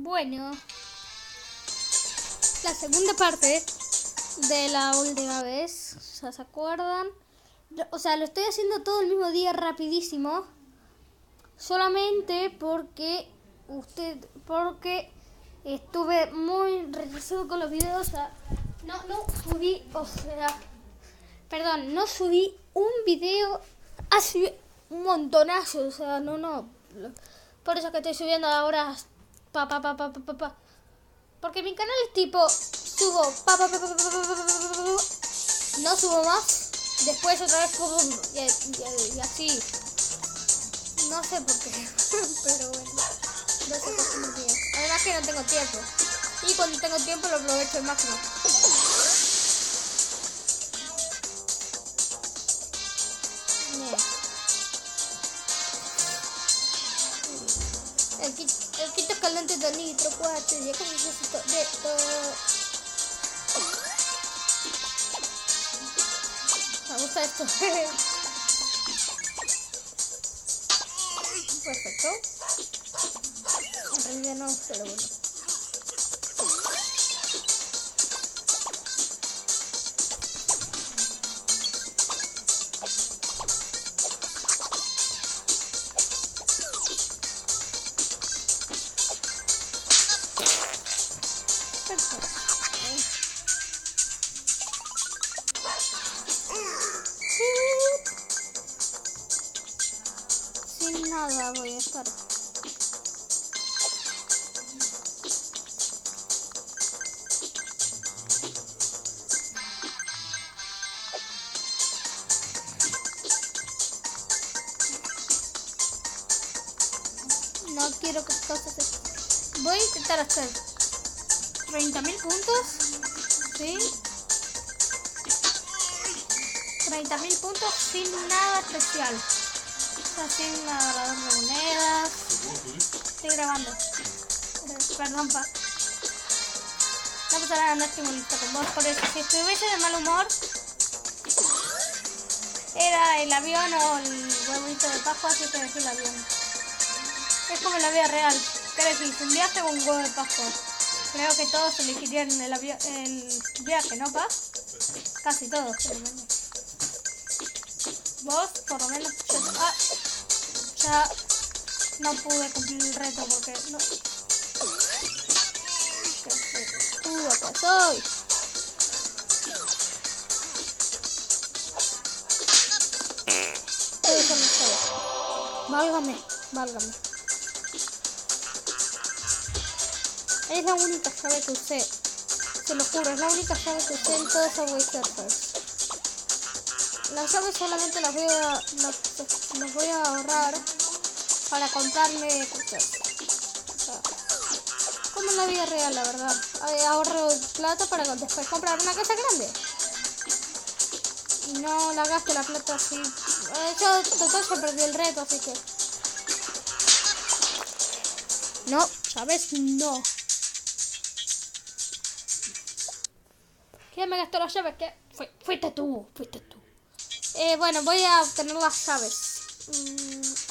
Bueno, la segunda parte de la última vez, ¿se acuerdan? O sea, lo estoy haciendo todo el mismo día rapidísimo, solamente porque estuve muy retrasado con los videos. O sea, no subí un video hace un montonazo. O sea, no. Por eso que estoy subiendo ahora porque mi canal es tipo, subo no subo más, después otra vez y así. No sé por qué, pero bueno, no sé por qué me río. Además que no tengo tiempo, y cuando tengo tiempo lo aprovecho al máximo. El kit calante de nitro 4, ya como necesito de esto. Me gusta esto. Perfecto. En realidad no, pero bueno. Sin nada voy a estar. No quiero que cosas se... Voy a intentar hacer 30.000 puntos. ¿Sí? 30.000 puntos sin nada especial. O sea, sin agarrador de monedas. Estoy grabando. Perdón, pa. No pasará nada, estoy molesta con vos. Por eso, si estuviese de mal humor, era el avión o el huevito de Pascua, así que elegí el avión. Es como en la vida real. ¿Qué elegís? ¿Un viaje o un huevo de Pascua? Creo que todos elegirían el viaje, ¿no, pa? Casi todos, por lo menos. Vos, por lo menos. Ya no pude cumplir el reto porque no. Acá soy. Eso no sé. Válgame. Es la única llave que usé. Se lo juro, es la única llave que usé en todo Subway Surfers. Las llaves solamente las voy a ahorrar para comprarme cosas. O sea, como en la vida real, la verdad. Ahorro plata para después comprar una casa grande. Y no la gasto la plata así. Yo total se perdió el reto, así que... No, ¿sabes? No. ¿Quién me gastó las llaves? ¿Qué? Fuiste tú. Bueno, voy a obtener las llaves.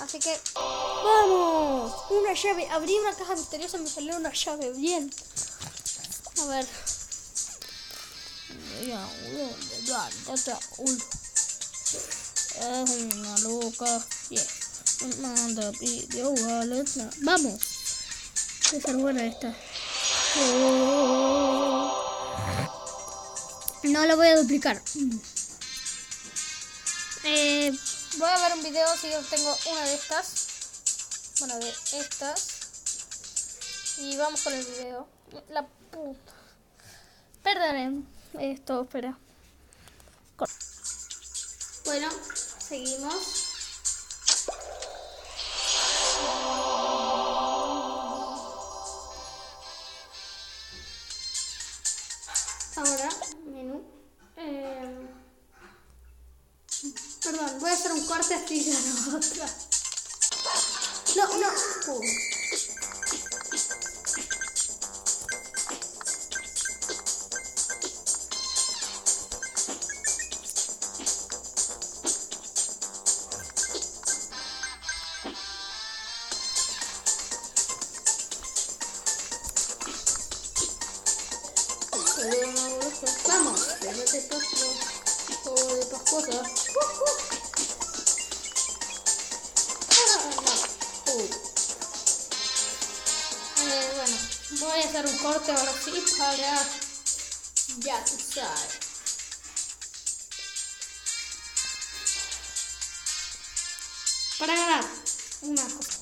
Así que... ¡Vamos! Una llave. Abrí una caja misteriosa y me salió una llave. Bien. A ver. Es una loca. Manda video, vale. Vamos. Debe ser buena esta. No lo voy a duplicar. Voy a ver un video si obtengo una de estas. Bueno, de estas. Y vamos con el video. La puta. Perdonen. Esto, espera. Bueno, seguimos. Ahora, menú. Perdón, voy a hacer un corte así de la otra. No. Vamos, déjate paso. Juego de pascuosa. Bueno, voy a hacer un corte ahora sí para... Ya tú sabes. Para ganar una cosa.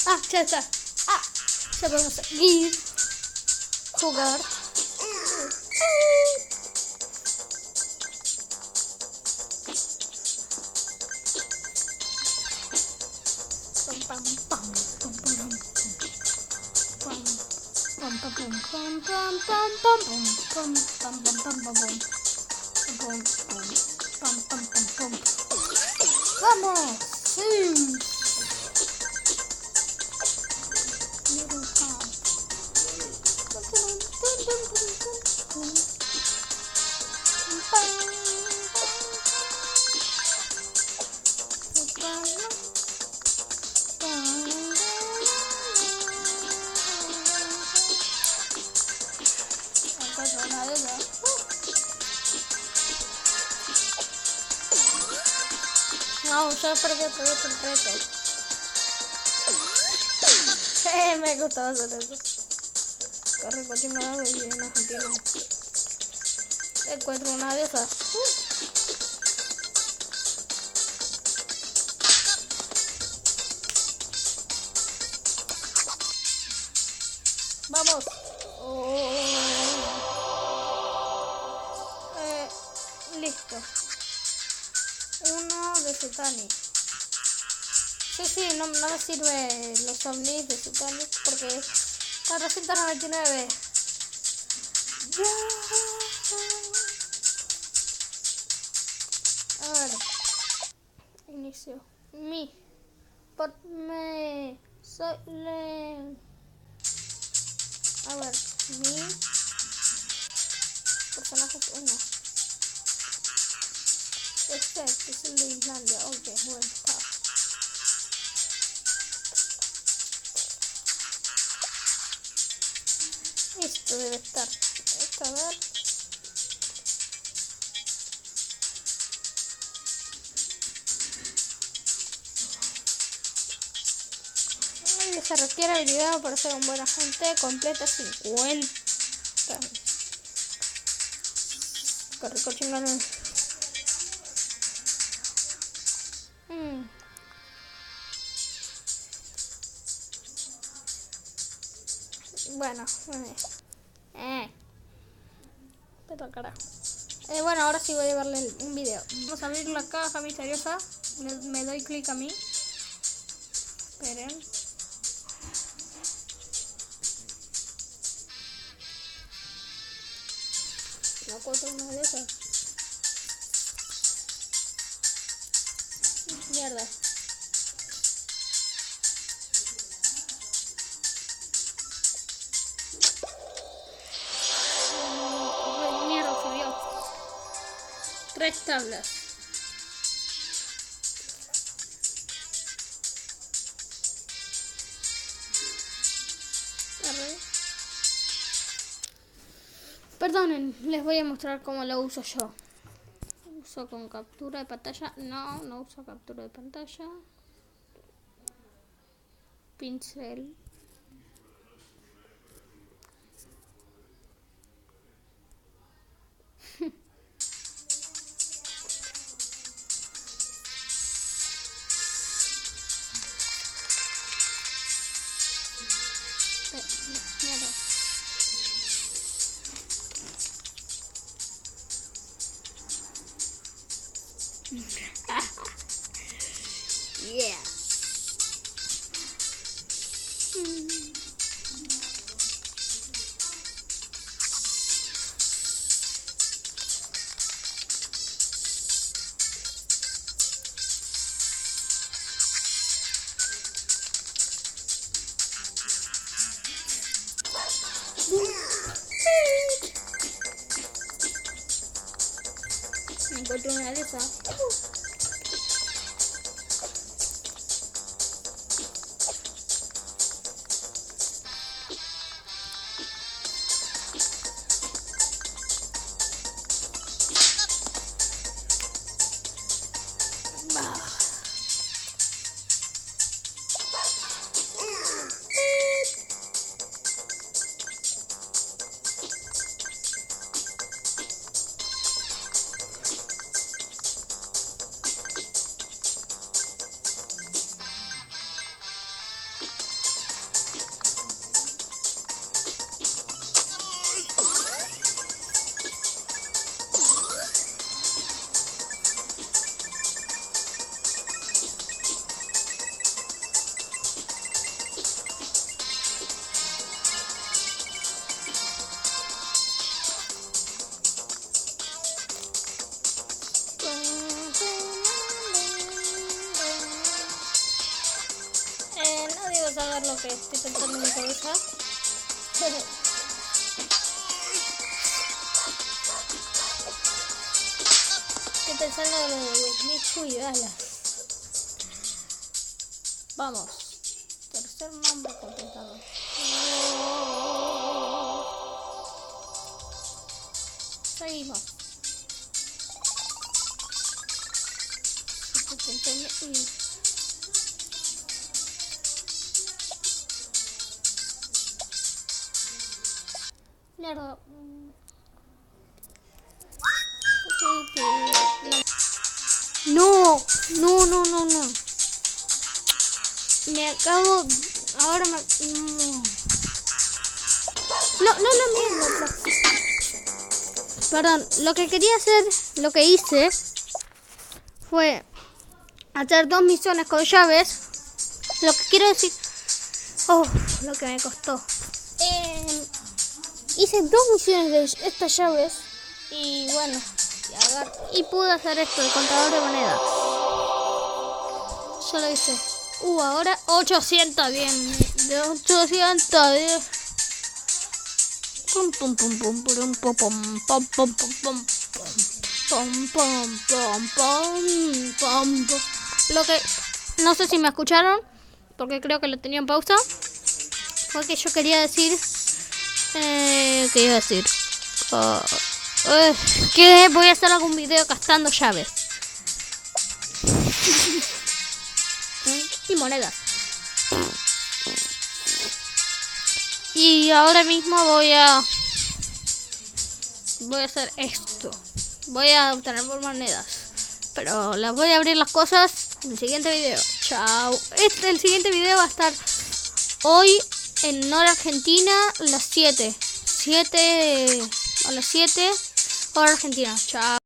Ah, ya está. Ah, ya podemos seguir. Jugar. ¡Vamos! ¡Sí! No, yo perdí otra vez el reto. Me gustaba hacer eso. Corre continuado y en Argentina. Encuentro una de esas. Vamos. Listo. Uno de Sutani. Sí, no me sirve los ovnis de Sutani porque 499. A ver. Inicio. Soy Len. A ver. Personajes 1. Este es el de Islandia. Ok, bueno, está. Esto debe estar. Esto, a ver. Se requiere habilidad para ser un buen agente. Completa 50. Corre chingón. Bueno, te tocará. Bueno, ahora sí voy a darle un video. Vamos a abrir la caja misteriosa. Me doy clic a mí. Esperen. No encuentro una de esas. Mierda. Mierda, se vio. 3 tablas. Perdonen, les voy a mostrar cómo lo uso yo. Uso con captura de pantalla. No uso captura de pantalla. Pincel. Mierda. Yeah. Me encontré una de esas. vas a ver lo que estoy pensando en mi cabeza. Estoy pensando en lo de Wismichu y Dallas. Vamos. Tercer nombre completado. Seguimos. Mierda. No. Me acabo. Ahora me. No, mierda. Perdón, lo que quería hacer, lo que hice fue hacer 2 misiones con llaves. Lo que quiero decir. Lo que me costó. Hice 2 misiones de estas llaves. Y bueno, y pude hacer esto, el contador de monedas. Yo lo hice. Ahora 800 bien. De 810. Pum pum pum pum pum pum pum pum pum pum pum. Lo que no sé si me escucharon, porque creo que lo tenía en pausa. Fue que yo quería decir ¿qué iba a decir? Que voy a hacer algún video gastando llaves y monedas. Y ahora mismo voy a hacer esto. Voy a obtener monedas, pero las voy a abrir las cosas en el siguiente video. Chao. El siguiente video va a estar hoy en hora argentina, las 7 a las 7 hora argentina. Chao.